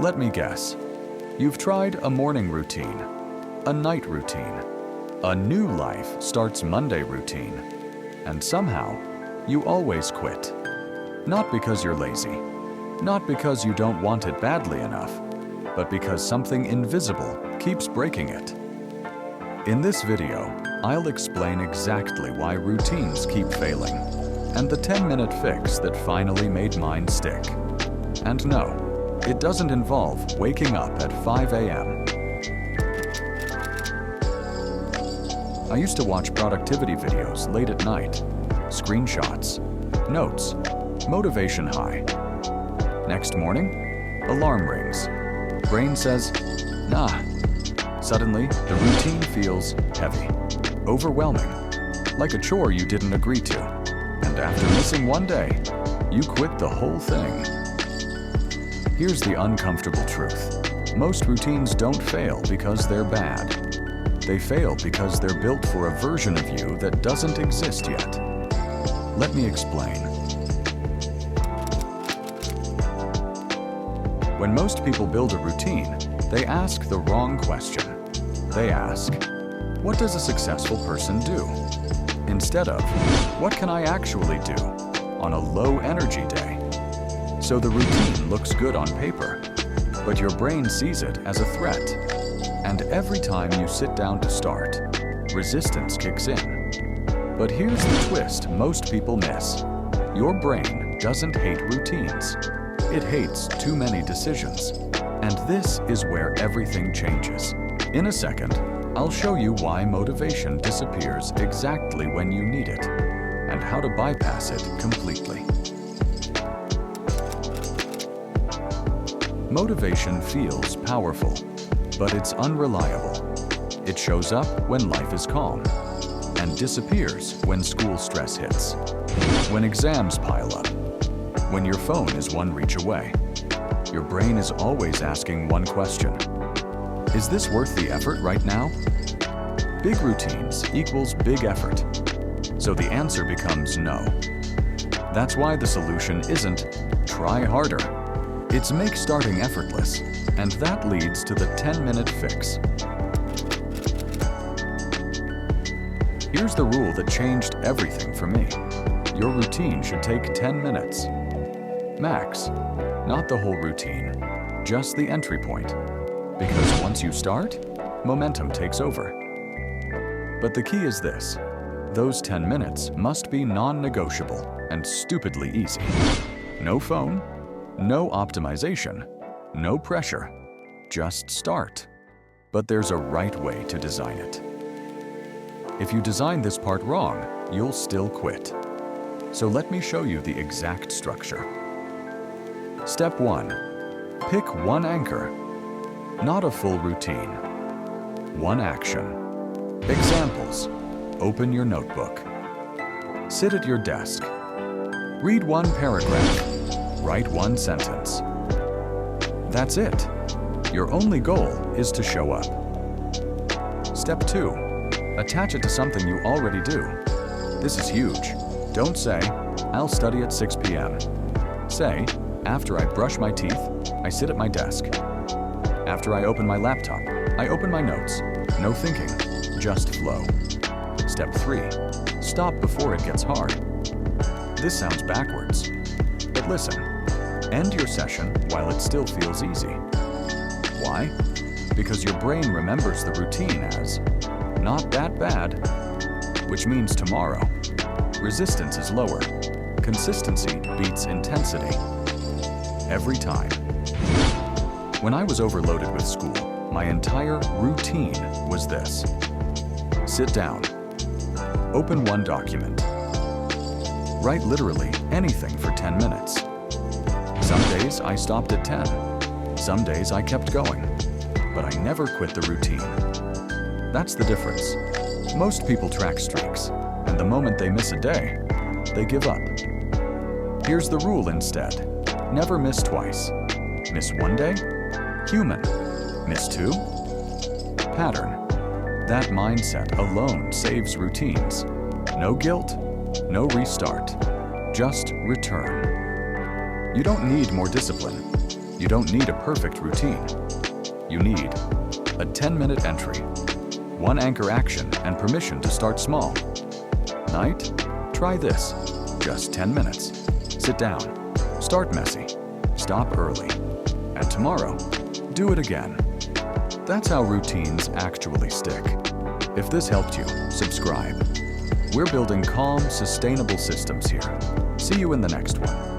Let me guess. You've tried a morning routine, a night routine, a new life starts Monday routine, and somehow you always quit. Not because you're lazy, not because you don't want it badly enough, but because something invisible keeps breaking it. In this video, I'll explain exactly why routines keep failing and the 10-minute fix that finally made mine stick. And no, it doesn't involve waking up at 5 a.m. I used to watch productivity videos late at night, screenshots, notes, motivation high. Next morning, alarm rings. Brain says, nah. Suddenly, the routine feels heavy, overwhelming, like a chore you didn't agree to. And after missing one day, you quit the whole thing. Here's the uncomfortable truth. Most routines don't fail because they're bad. They fail because they're built for a version of you that doesn't exist yet. Let me explain. When most people build a routine, they ask the wrong question. They ask, what does a successful person do? Instead of, what can I actually do on a low energy day? So the routine looks good on paper, but your brain sees it as a threat. And every time you sit down to start, resistance kicks in. But here's the twist most people miss. Your brain doesn't hate routines. It hates too many decisions. And this is where everything changes. In a second, I'll show you why motivation disappears exactly when you need it, and how to bypass it completely. Motivation feels powerful, but it's unreliable. It shows up when life is calm, and disappears when school stress hits, when exams pile up, when your phone is one reach away. Your brain is always asking one question. Is this worth the effort right now? Big routines equals big effort. So the answer becomes no. That's why the solution isn't try harder. It's make starting effortless, and that leads to the 10-minute fix. Here's the rule that changed everything for me. Your routine should take 10 minutes. Max. Not the whole routine, just the entry point. Because once you start, momentum takes over. But the key is this. Those 10 minutes must be non-negotiable and stupidly easy. No phone, no optimization, no pressure. Just start. But there's a right way to design it. If you design this part wrong, you'll still quit. So let me show you the exact structure. Step 1. Pick one anchor. Not a full routine. One action. Examples. Open your notebook. Sit at your desk. Read one paragraph. Write one sentence. That's it. Your only goal is to show up. Step 2. Attach it to something you already do. This is huge. Don't say, I'll study at 6 p.m. Say, after I brush my teeth, I sit at my desk. After I open my laptop, I open my notes. No thinking, just flow. Step 3. Stop before it gets hard. This sounds backwards. But listen, end your session while it still feels easy. Why? Because your brain remembers the routine as not that bad, which means tomorrow. Resistance is lower. Consistency beats intensity. Every time. When I was overloaded with school, my entire routine was this. Sit down. Open one document. Write literally anything for 10 minutes. Some days I stopped at 10. Some days I kept going. But I never quit the routine. That's the difference. Most people track streaks, and the moment they miss a day, they give up. Here's the rule instead. Never miss twice. Miss one day? Human. Miss 2? Pattern. That mindset alone saves routines. No guilt, no restart. Just return. You don't need more discipline. You don't need a perfect routine. You need a 10-minute entry, one anchor action and permission to start small. Night? Try this. Just 10 minutes. Sit down. Start messy. Stop early. And tomorrow, do it again. That's how routines actually stick. If this helped you, subscribe. We're building calm, sustainable systems here. See you in the next one.